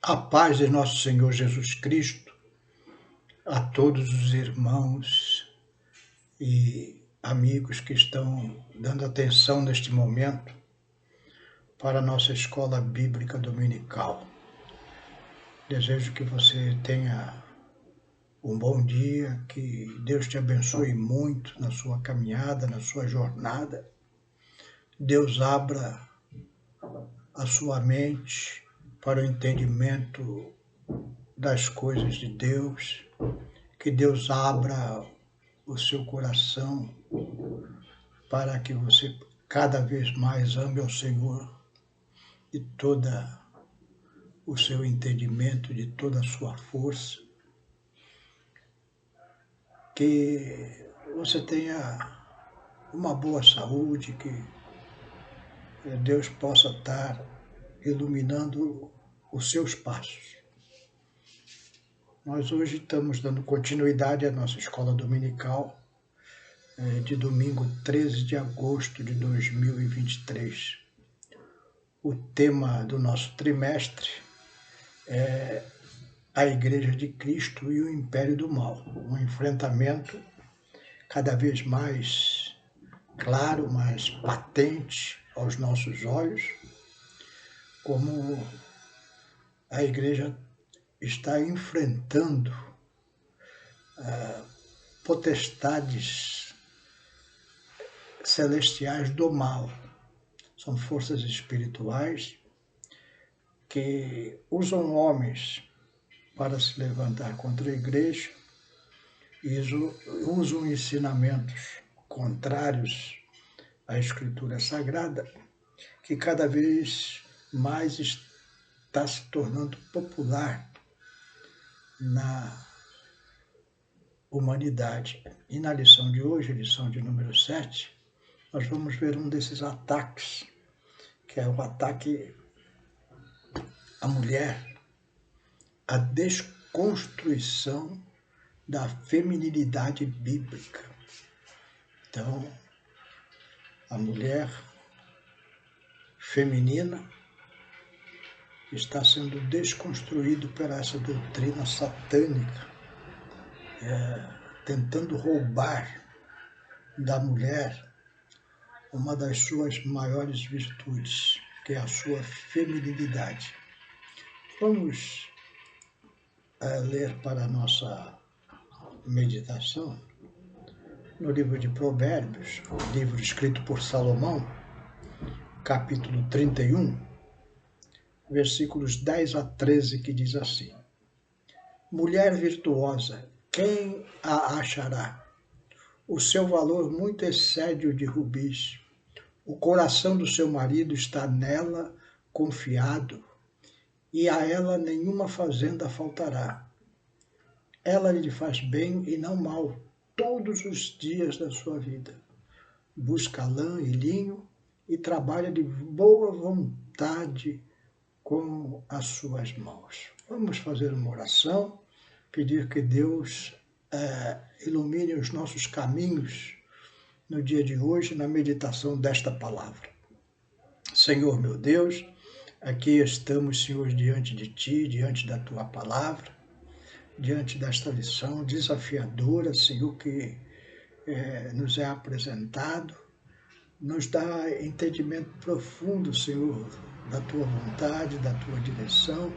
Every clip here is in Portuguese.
A paz de nosso Senhor Jesus Cristo a todos os irmãos e amigos que estão dando atenção neste momento para a nossa escola bíblica dominical. Desejo que você tenha um bom dia, que Deus te abençoe muito na sua caminhada, na sua jornada. Deus abra a sua mente para o entendimento das coisas de Deus, que Deus abra o seu coração para que você cada vez mais ame ao Senhor de toda o seu entendimento, de toda a sua força, que você tenha uma boa saúde, que Deus possa estar iluminando os seus passos. Nós hoje estamos dando continuidade à nossa escola dominical de domingo 13 de agosto de 2023. O tema do nosso trimestre é a Igreja de Cristo e o Império do Mal, um enfrentamento cada vez mais claro, mais patente aos nossos olhos, como a Igreja está enfrentando potestades celestiais do mal. São forças espirituais que usam homens para se levantar contra a igreja e usam ensinamentos contrários à Escritura Sagrada, que cada vez mais está se tornando popular na humanidade. E na lição de hoje, lição de número 7, nós vamos ver um desses ataques, que é o ataque à mulher, a desconstrução da feminilidade bíblica. Então, a mulher feminina está sendo desconstruída por essa doutrina satânica, tentando roubar da mulher uma das suas maiores virtudes, que é a sua feminilidade. Vamos ler para a nossa meditação no livro de Provérbios, livro escrito por Salomão, capítulo 31, versículos 10 a 13, que diz assim: Mulher virtuosa, quem a achará? O seu valor muito excede o de rubis. O coração do seu marido está nela confiado, e a ela nenhuma fazenda faltará. Ela lhe faz bem e não mal todos os dias da sua vida. Busca lã e linho e trabalha de boa vontade com as suas mãos. Vamos fazer uma oração, pedir que Deus ilumine os nossos caminhos no dia de hoje, na meditação desta palavra. Senhor meu Deus, aqui estamos, Senhor, diante de Ti, diante da Tua palavra, diante desta lição desafiadora, Senhor, que nos é apresentado, nos dá entendimento profundo, Senhor, da Tua vontade, da Tua direção,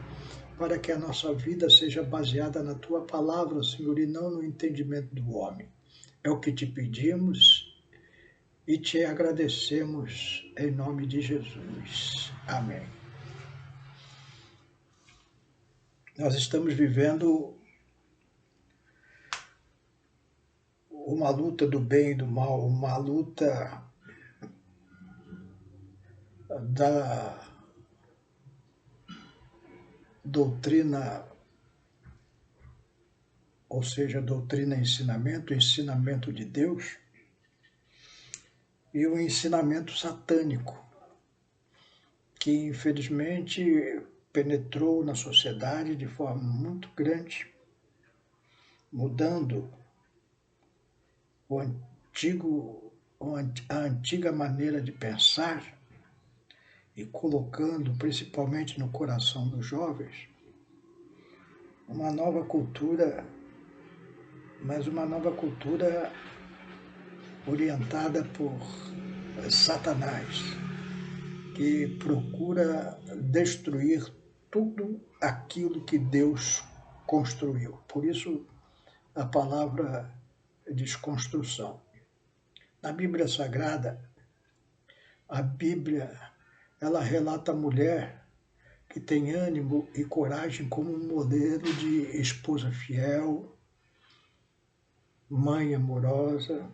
para que a nossa vida seja baseada na Tua palavra, Senhor, e não no entendimento do homem. É o que Te pedimos e Te agradecemos em nome de Jesus. Amém. Nós estamos vivendo uma luta do bem e do mal, uma luta da doutrina, ou seja, doutrina e ensinamento, o ensinamento de Deus, e o ensinamento satânico, que infelizmente penetrou na sociedade de forma muito grande, mudando a antiga maneira de pensar e colocando, principalmente no coração dos jovens, uma nova cultura, mas uma nova cultura orientada por Satanás, que procura destruir tudo aquilo que Deus construiu. Por isso, a palavra desconstrução. Na Bíblia Sagrada, a Bíblia, ela relata a mulher que tem ânimo e coragem como um modelo de esposa fiel, mãe amorosa,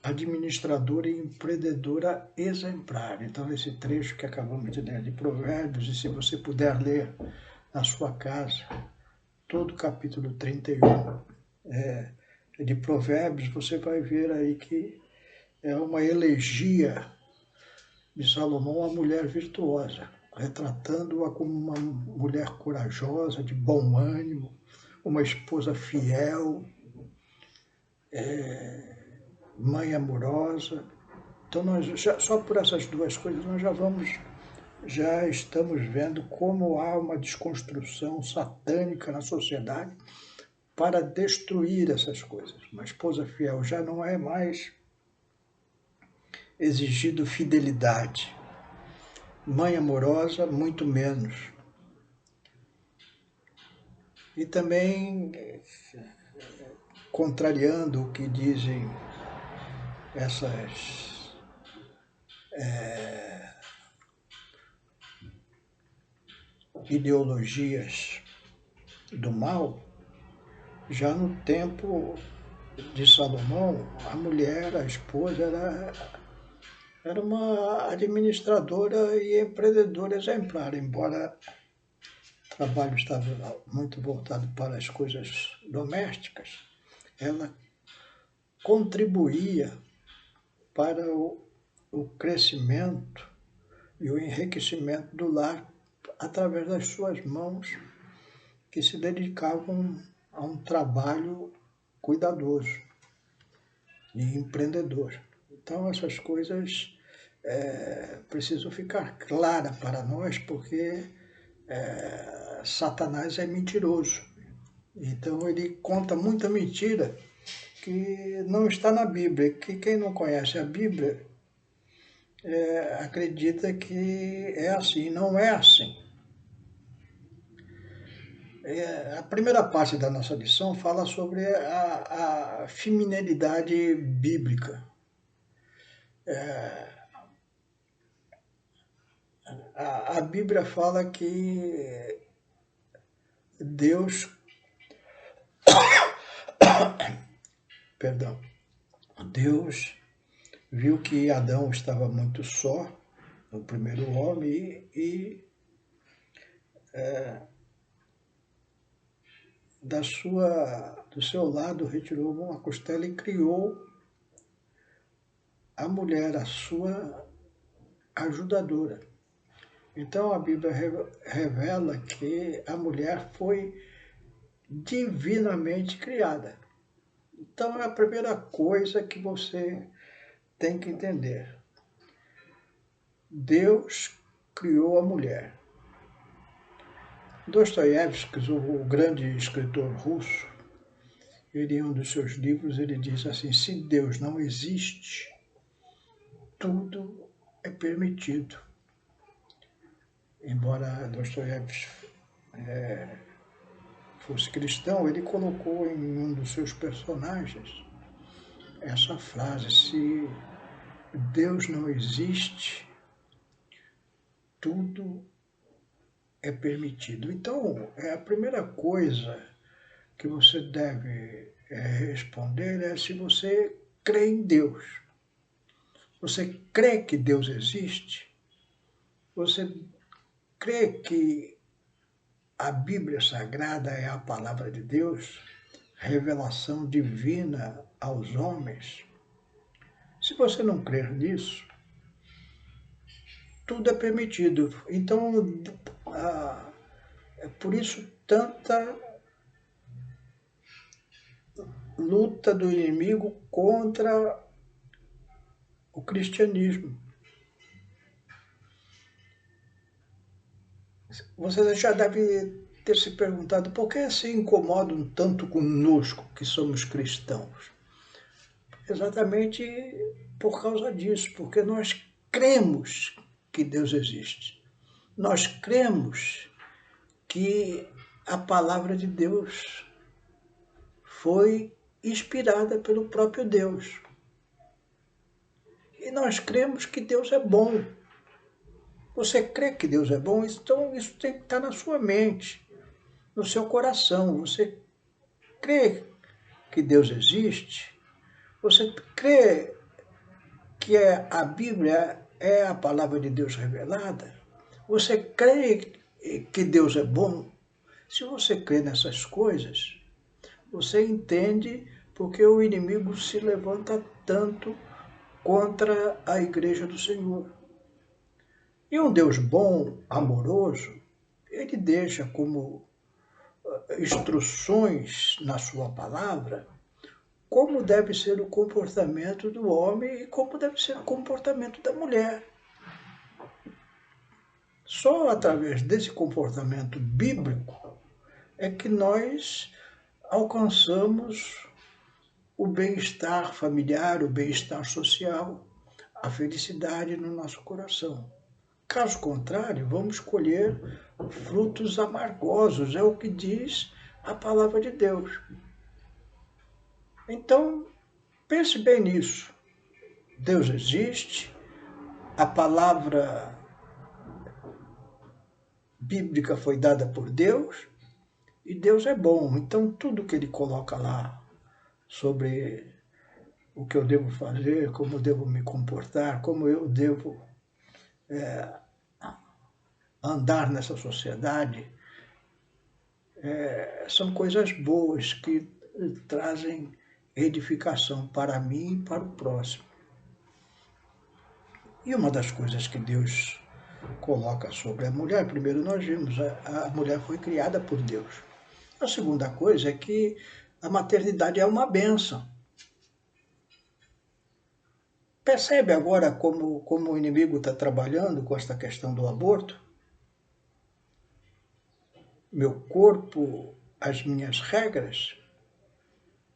administradora e empreendedora exemplar. Então, esse trecho que acabamos de ler de Provérbios, e se você puder ler na sua casa, todo o capítulo 31 de Provérbios, você vai ver aí que é uma elegia de Salomão à mulher virtuosa, retratando-a como uma mulher corajosa, de bom ânimo, uma esposa fiel, mãe amorosa. Então, só por essas duas coisas, nós já estamos vendo como há uma desconstrução satânica na sociedade para destruir essas coisas. Uma esposa fiel já não é mais exigido fidelidade. Mãe amorosa, muito menos. E também, contrariando o que dizem essas ideologias do mal, já no tempo de Salomão, a mulher, a esposa, era uma administradora e empreendedora exemplar, embora o trabalho estava muito voltado para as coisas domésticas, ela contribuía para o crescimento e o enriquecimento do lar através das suas mãos, que se dedicavam a um trabalho cuidadoso e empreendedor. Então, essas coisas precisam ficar claras para nós, porque Satanás é mentiroso. Então, ele conta muita mentira que não está na Bíblia, que quem não conhece a Bíblia acredita que é assim. Não é assim. A primeira parte da nossa lição fala sobre a feminilidade bíblica. A Bíblia fala que Deus viu que Adão estava muito só, o primeiro homem, e do seu lado retirou uma costela e criou a mulher, a sua ajudadora. Então a Bíblia revela que a mulher foi divinamente criada. Então é a primeira coisa que você tem que entender. Deus criou a mulher. Dostoiévski, o grande escritor russo, ele, em um dos seus livros, ele diz assim: se Deus não existe, tudo é permitido. Embora Dostoiévski fosse cristão, ele colocou em um dos seus personagens essa frase: se Deus não existe, tudo é permitido. Então, a primeira coisa que você deve responder é se você crê em Deus. Você crê que Deus existe? Você crê que a Bíblia Sagrada é a palavra de Deus, revelação divina aos homens? Se você não crer nisso, tudo é permitido. Então, é por isso tanta luta do inimigo contra o cristianismo. Você já deve ter se perguntado por que se incomodam tanto conosco, que somos cristãos. Exatamente por causa disso, porque nós cremos que Deus existe. Nós cremos que a palavra de Deus foi inspirada pelo próprio Deus. E nós cremos que Deus é bom. Você crê que Deus é bom? Então isso tem que estar na sua mente, no seu coração. Você crê que Deus existe? Você crê que a Bíblia é a palavra de Deus revelada? Você crê que Deus é bom? Se você crê nessas coisas, você entende porque o inimigo se levanta tanto contra a igreja do Senhor. E um Deus bom, amoroso, ele deixa como instruções na sua palavra como deve ser o comportamento do homem e como deve ser o comportamento da mulher. Só através desse comportamento bíblico é que nós alcançamos o bem-estar familiar, o bem-estar social, a felicidade no nosso coração. Caso contrário, vamos colher frutos amargosos, é o que diz a palavra de Deus. Então, pense bem nisso. Deus existe, a palavra bíblica foi dada por Deus e Deus é bom. Então, tudo que ele coloca lá sobre o que eu devo fazer, como eu devo me comportar, como eu devo andar nessa sociedade, são coisas boas que trazem edificação para mim e para o próximo. E uma das coisas que Deus coloca sobre a mulher, primeiro nós vimos, a mulher foi criada por Deus. A segunda coisa é que a maternidade é uma bênção. Percebe agora como o inimigo está trabalhando com esta questão do aborto? Meu corpo, as minhas regras.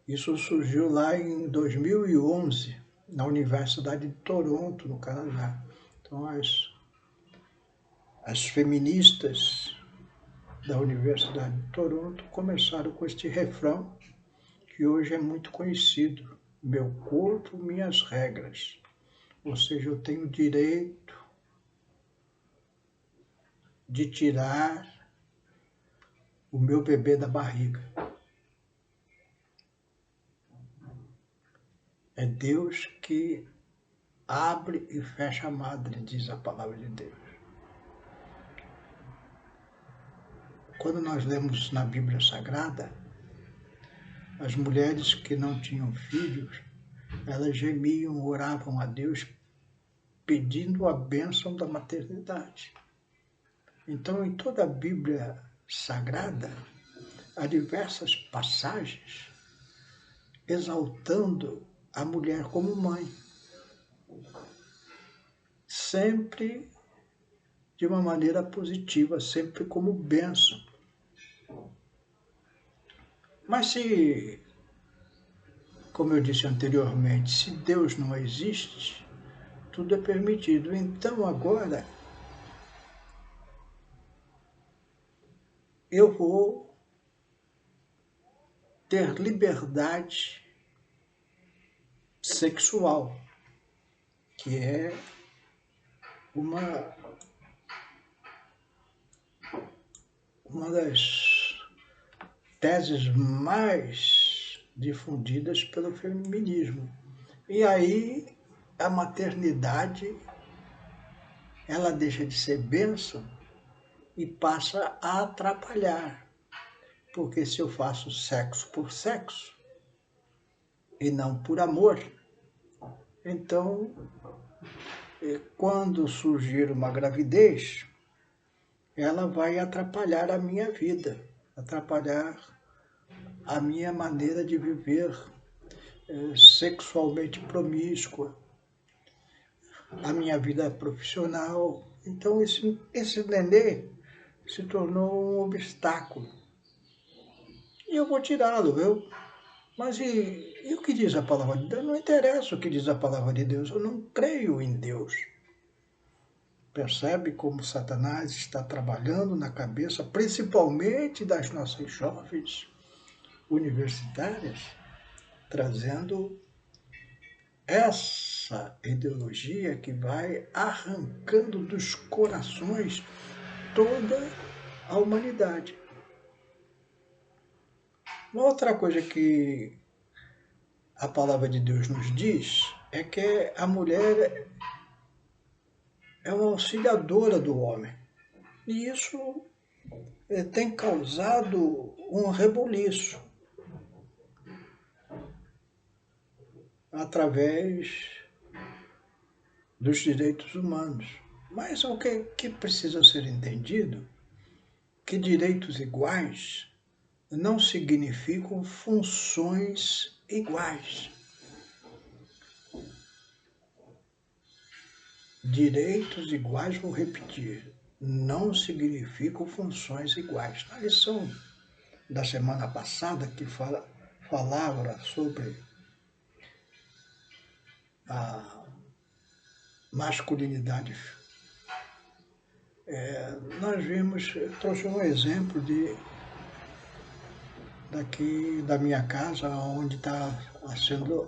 Isso surgiu lá em 2011, na Universidade de Toronto, no Canadá. Então, as feministas da Universidade de Toronto começaram com este refrão, que hoje é muito conhecido: meu corpo, minhas regras. Ou seja, eu tenho direito de tirar o meu bebê da barriga. É Deus que abre e fecha a madre, diz a palavra de Deus. Quando nós lemos na Bíblia Sagrada, as mulheres que não tinham filhos, elas gemiam, oravam a Deus, pedindo a bênção da maternidade. Então, em toda a Bíblia Sagrada, há diversas passagens exaltando a mulher como mãe, sempre de uma maneira positiva, sempre como bênção. Mas se, como eu disse anteriormente, se Deus não existe, tudo é permitido. Então agora eu vou ter liberdade sexual, que é uma das teses mais difundidas pelo feminismo. E aí a maternidade, ela deixa de ser bênção e passa a atrapalhar. Porque se eu faço sexo por sexo e não por amor, então quando surgir uma gravidez, ela vai atrapalhar a minha vida, atrapalhar a minha maneira de viver sexualmente promíscua, a minha vida profissional. Então esse nenê se tornou um obstáculo. E eu vou tirá-lo, viu? Mas e o que diz a palavra de Deus? Não interessa o que diz a palavra de Deus, eu não creio em Deus. Percebe como Satanás está trabalhando na cabeça, principalmente das nossas jovens universitárias, trazendo essa ideologia que vai arrancando dos corações toda a humanidade. Uma outra coisa que a palavra de Deus nos diz é que a mulher é uma auxiliadora do homem. E isso tem causado um rebuliço através dos direitos humanos. Mas o que precisa ser entendido? Que direitos iguais não significam funções iguais. Direitos iguais, vou repetir, não significam funções iguais. Na lição da semana passada, que falava sobre a masculinidade, nós vimos, eu trouxe um exemplo daqui da minha casa, onde está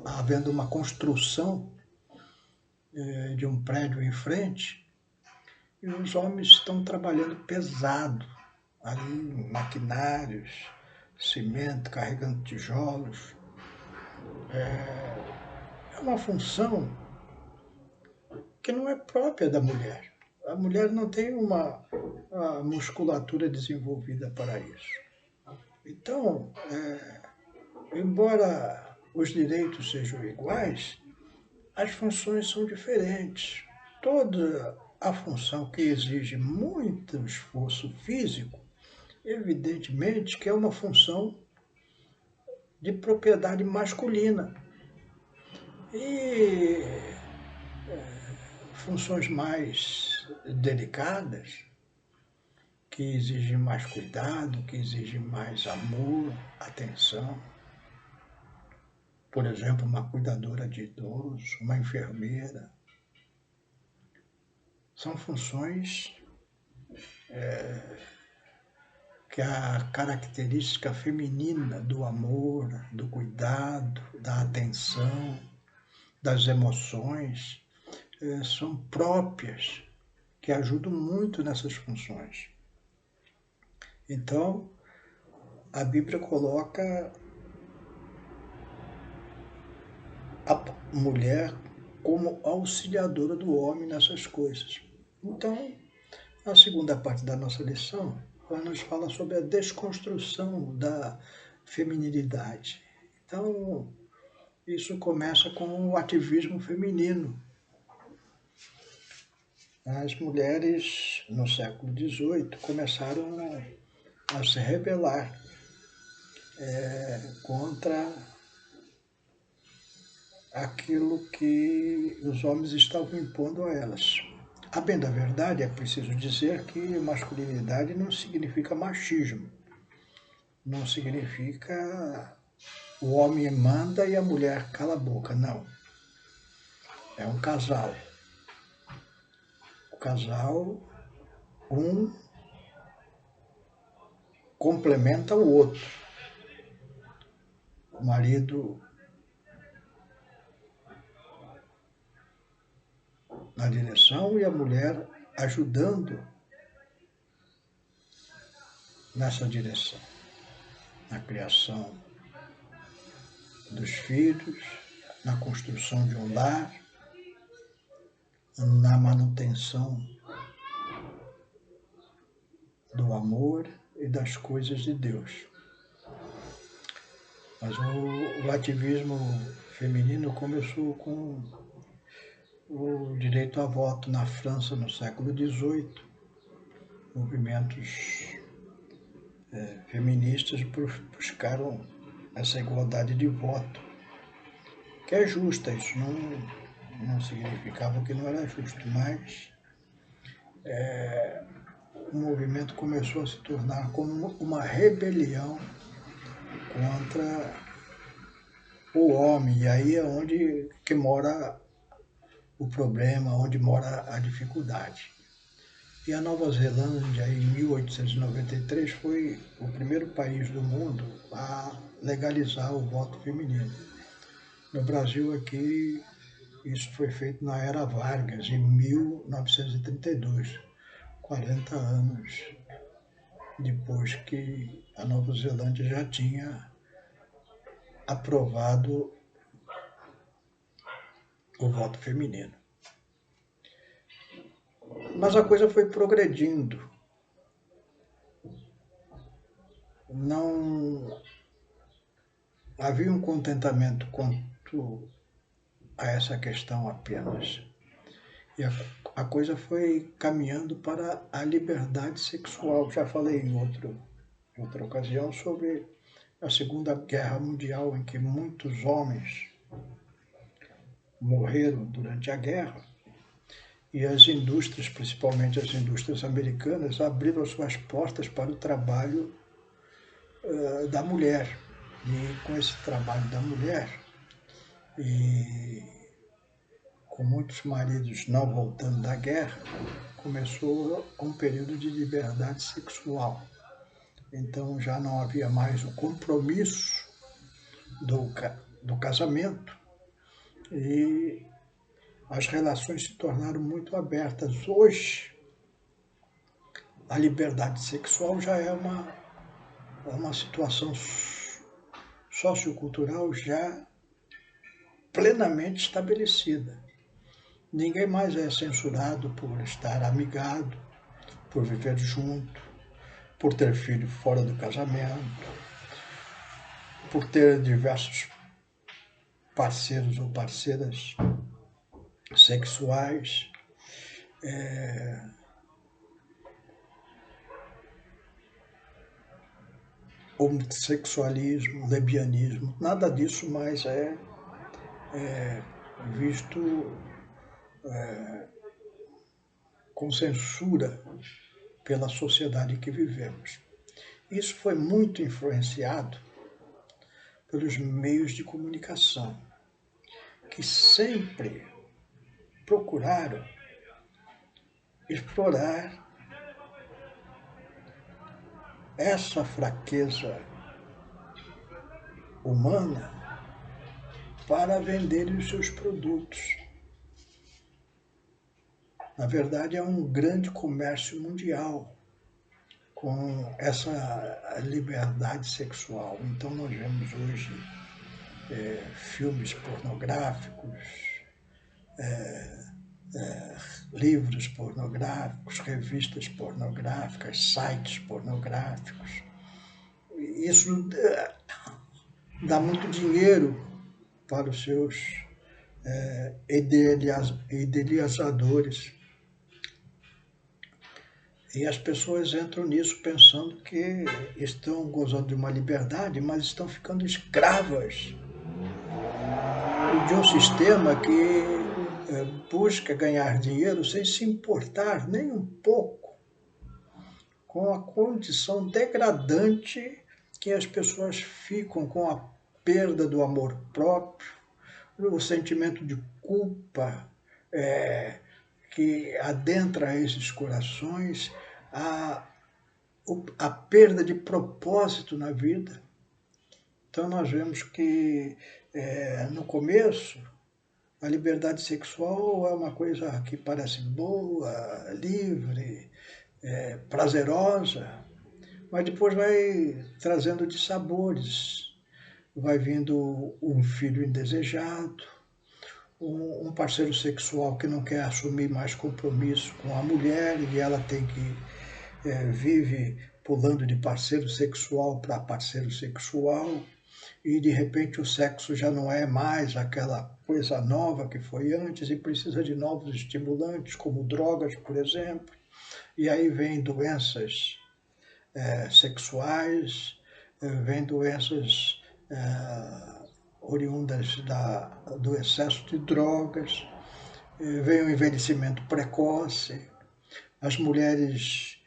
havendo uma construção de um prédio em frente, e os homens estão trabalhando pesado, ali, maquinários, cimento, carregando tijolos. É uma função que não é própria da mulher. A mulher não tem uma musculatura desenvolvida para isso. Então, embora os direitos sejam iguais, as funções são diferentes. Toda a função que exige muito esforço físico, evidentemente que é uma função de propriedade masculina. E funções mais delicadas, que exigem mais cuidado, que exigem mais amor, atenção. Por exemplo, uma cuidadora de idosos, uma enfermeira. São funções que a característica feminina do amor, do cuidado, da atenção, das emoções, são próprias, que ajudam muito nessas funções. Então, a Bíblia coloca a mulher como auxiliadora do homem nessas coisas. Então, a segunda parte da nossa lição nos fala sobre a desconstrução da feminilidade. Então, isso começa com o ativismo feminino. As mulheres, no século XVIII, começaram a se rebelar contra aquilo que os homens estavam impondo a elas. A bem da verdade, é preciso dizer que masculinidade não significa machismo. Não significa o homem manda e a mulher cala a boca, não. É um casal. O casal, um complementa o outro. O marido na direção e a mulher ajudando nessa direção, na criação dos filhos, na construção de um lar, na manutenção do amor e das coisas de Deus. Mas o ativismo feminino começou com o direito a voto na França no século XVIII. Movimentos feministas buscaram essa igualdade de voto, que é justa. Isso não significava que não era justo, mas o movimento começou a se tornar como uma rebelião contra o homem. E aí é onde que mora o problema, onde mora a dificuldade. E a Nova Zelândia, em 1893, foi o primeiro país do mundo a legalizar o voto feminino. No Brasil, aqui, isso foi feito na Era Vargas, em 1932, 40 anos depois que a Nova Zelândia já tinha aprovado o voto feminino. Mas a coisa foi progredindo. Não havia um contentamento quanto a essa questão apenas. E a coisa foi caminhando para a liberdade sexual. Já falei em outra ocasião sobre a Segunda Guerra Mundial, em que muitos homens morreram durante a guerra, e as indústrias, principalmente as indústrias americanas, abriram as suas portas para o trabalho da mulher. E com esse trabalho da mulher, e com muitos maridos não voltando da guerra, começou um período de liberdade sexual. Então já não havia mais o compromisso do casamento e as relações se tornaram muito abertas. Hoje, a liberdade sexual já é uma situação sociocultural já plenamente estabelecida. Ninguém mais é censurado por estar amigado, por viver junto, por ter filho fora do casamento, por ter diversos parceiros ou parceiras sexuais. Homossexualismo, lesbianismo, nada disso mais é visto com censura pela sociedade em que vivemos. Isso foi muito influenciado pelos meios de comunicação, que sempre procuraram explorar essa fraqueza humana para venderem os seus produtos. Na verdade, é um grande comércio mundial com essa liberdade sexual. Então, nós vemos hoje filmes pornográficos, livros pornográficos, revistas pornográficas, sites pornográficos. Isso dá muito dinheiro para os seus idealizadores. E as pessoas entram nisso pensando que estão gozando de uma liberdade, mas estão ficando escravas de um sistema que busca ganhar dinheiro sem se importar nem um pouco com a condição degradante que as pessoas ficam com a perda do amor próprio, o sentimento de culpa que adentra esses corações, a perda de propósito na vida. Então nós vemos que no começo a liberdade sexual é uma coisa que parece boa, livre, prazerosa, mas depois vai trazendo dissabores, vai vindo um filho indesejado, um parceiro sexual que não quer assumir mais compromisso com a mulher e ela tem que vive pulando de parceiro sexual para parceiro sexual e de repente o sexo já não é mais aquela coisa nova que foi antes e precisa de novos estimulantes, como drogas, por exemplo. E aí vem doenças sexuais, vem doenças oriundas do excesso de drogas, vem o envelhecimento precoce, as mulheres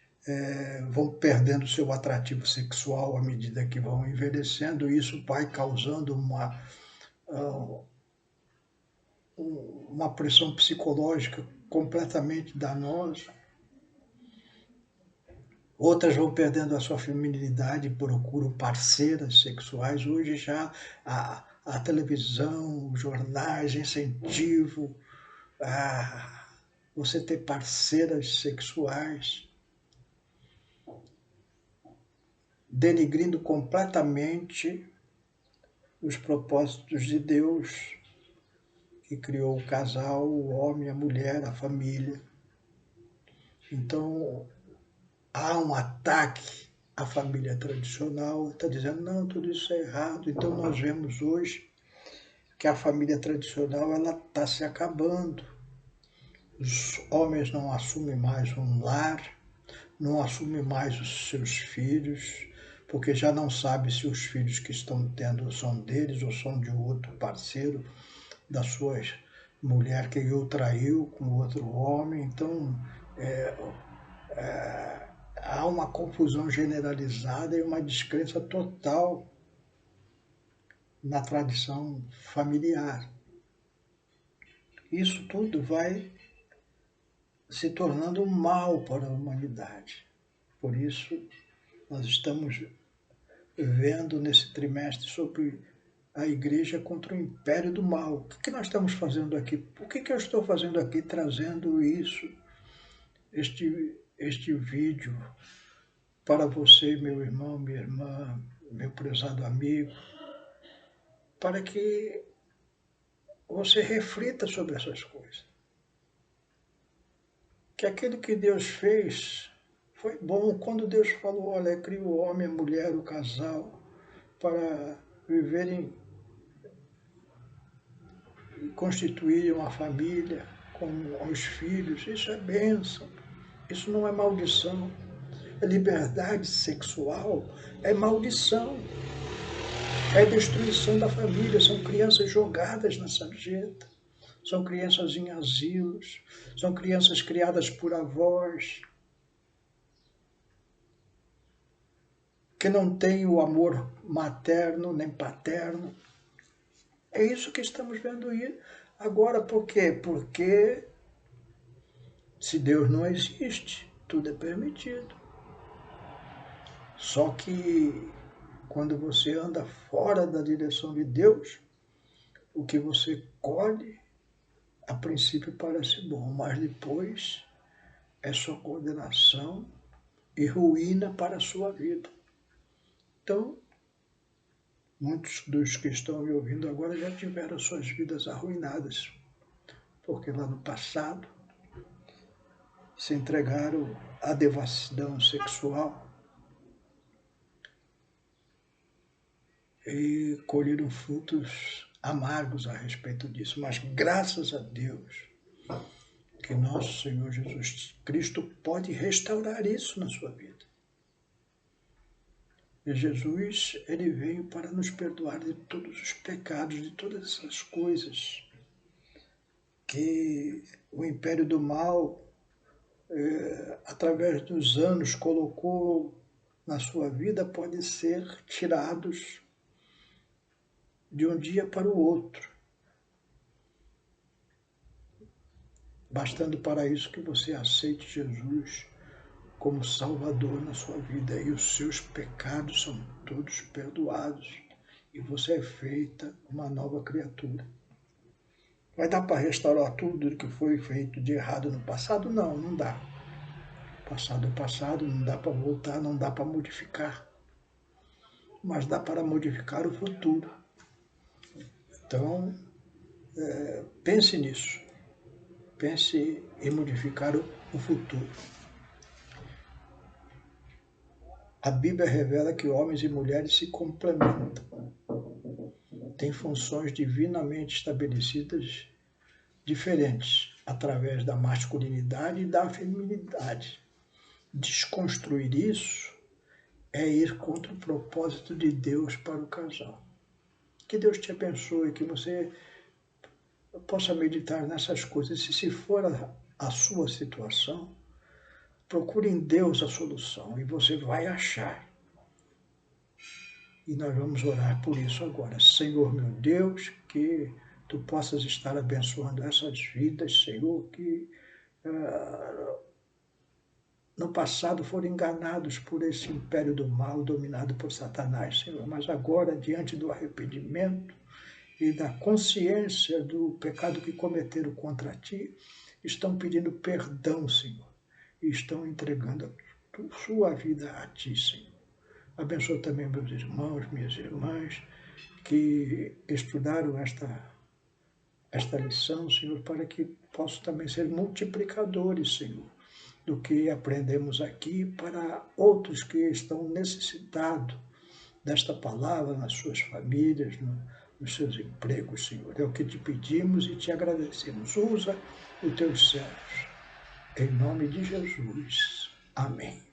vão perdendo seu atrativo sexual à medida que vão envelhecendo, e isso vai causando uma pressão psicológica completamente danosa. Outras vão perdendo a sua feminilidade e procuram parceiras sexuais. Hoje já a televisão, os jornais incentivam a você ter parceiras sexuais, denigrindo completamente os propósitos de Deus, que criou o casal, o homem, a mulher, a família. Então, há um ataque à família tradicional, está dizendo, não, tudo isso é errado. Então, nós vemos hoje que a família tradicional está se acabando. Os homens não assumem mais um lar, não assumem mais os seus filhos, porque já não sabe se os filhos que estão tendo são deles ou são de outro parceiro, da sua mulher que o traiu com outro homem. Então, há uma confusão generalizada e uma descrença total na tradição familiar. Isso tudo vai se tornando um mal para a humanidade. Por isso, nós estamos vendo nesse trimestre sobre a igreja contra o império do mal. O que nós estamos fazendo aqui? Por que eu estou fazendo aqui, trazendo isso, este vídeo para você, meu irmão, minha irmã, meu prezado amigo, para que você reflita sobre essas coisas. Que aquilo que Deus fez foi bom. Quando Deus falou, olha, cria o homem, a mulher, o casal, para viverem e constituírem uma família com os filhos, isso é bênção, isso não é maldição. A liberdade sexual é maldição, é destruição da família, são crianças jogadas na sarjeta, são crianças em asilos, são crianças criadas por avós, que não têm o amor materno nem paterno. É isso que estamos vendo aí agora. Por quê? Porque se Deus não existe, tudo é permitido. Só que quando você anda fora da direção de Deus, o que você colhe, a princípio parece bom, mas depois é só condenação e ruína para a sua vida. Então, muitos dos que estão me ouvindo agora já tiveram suas vidas arruinadas, porque lá no passado se entregaram à devassidão sexual e colheram frutos amargos a respeito disso. Mas graças a Deus que nosso Senhor Jesus Cristo pode restaurar isso na sua vida. E Jesus, ele veio para nos perdoar de todos os pecados, de todas essas coisas que o império do mal, através dos anos, colocou na sua vida, podem ser tirados de um dia para o outro. Bastando para isso que você aceite Jesus como Salvador na sua vida, e os seus pecados são todos perdoados, e você é feita uma nova criatura. Vai dar para restaurar tudo que foi feito de errado no passado? Não, não dá. Passado é passado, não dá para voltar, não dá para modificar. Mas dá para modificar o futuro. Então, pense nisso. Pense em modificar o futuro. A Bíblia revela que homens e mulheres se complementam. Têm funções divinamente estabelecidas diferentes, através da masculinidade e da feminilidade. Desconstruir isso é ir contra o propósito de Deus para o casal. Que Deus te abençoe, que você possa meditar nessas coisas. E se for a sua situação, Procure em Deus a solução e você vai achar. E nós vamos orar por isso agora. Senhor, meu Deus, que Tu possas estar abençoando essas vidas, Senhor, que no passado foram enganados por esse império do mal dominado por Satanás, Senhor. Mas agora, diante do arrependimento e da consciência do pecado que cometeram contra Ti, estão pedindo perdão, Senhor, e estão entregando a sua vida a Ti, Senhor. Abençoa também meus irmãos, minhas irmãs, que estudaram esta lição, Senhor, para que possam também ser multiplicadores, Senhor, do que aprendemos aqui para outros que estão necessitados desta palavra nas suas famílias, nos seus empregos, Senhor. É o que te pedimos e te agradecemos. Usa os teus servos. Em nome de Jesus. Amém.